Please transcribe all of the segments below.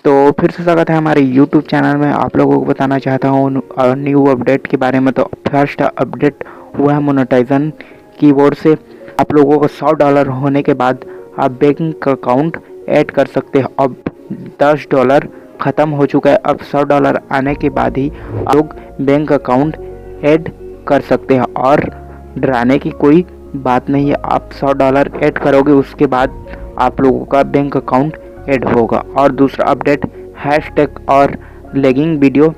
तो फिर से स्वागत है हमारे YouTube चैनल में। आप लोगों को बताना चाहता हूँ न्यू अपडेट के बारे में। तो फर्स्ट अपडेट हुआ है मोनेटाइजेशन की ओर से। आप लोगों को $100 होने के बाद आप बैंक अकाउंट ऐड कर सकते हो। अब $10 ख़त्म हो चुका है। अब $100 आने के बाद ही आप लोग बैंक अकाउंट ऐड कर सकते हैं और डराने की कोई बात नहीं है। आप $100 ऐड करोगे, उसके बाद आप लोगों का बैंक अकाउंट ऐड होगा। और दूसरा अपडेट, हैशटैग और लैगिंग वीडियो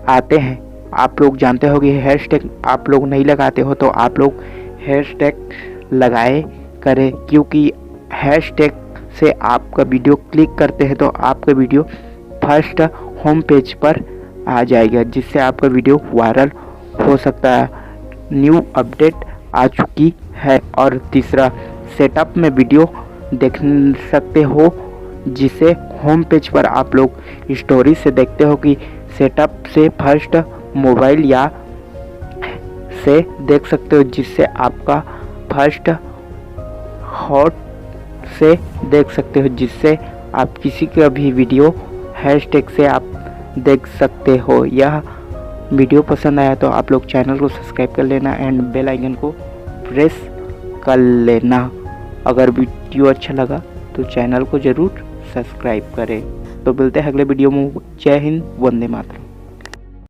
आते हैं। आप लोग जानते हो कि हैशटैग आप लोग नहीं लगाते हो, तो आप लोग हैशटैग लगाए करें, क्योंकि हैशटैग से आपका वीडियो क्लिक करते हैं तो आपका वीडियो फर्स्ट होम पेज पर आ जाएगा, जिससे आपका वीडियो वायरल हो सकता है। न्यू अपडेट आ चुकी है। और तीसरा, सेटअप में वीडियो देख सकते हो, जिसे होम पेज पर आप लोग स्टोरी से देखते हो कि सेटअप से फर्स्ट मोबाइल या से देख सकते हो, जिससे आपका फर्स्ट हॉट से देख सकते हो, जिससे आप किसी का भी वीडियो हैशटैग से आप देख सकते हो। यह वीडियो पसंद आया तो आप लोग चैनल को सब्सक्राइब कर लेना एंड बेल आइकन को प्रेस कर लेना। अगर वीडियो अच्छा लगा तो चैनल को ज़रूर सब्सक्राइब करें। तो मिलते हैं अगले वीडियो में। जय हिंद, वंदे मातरम।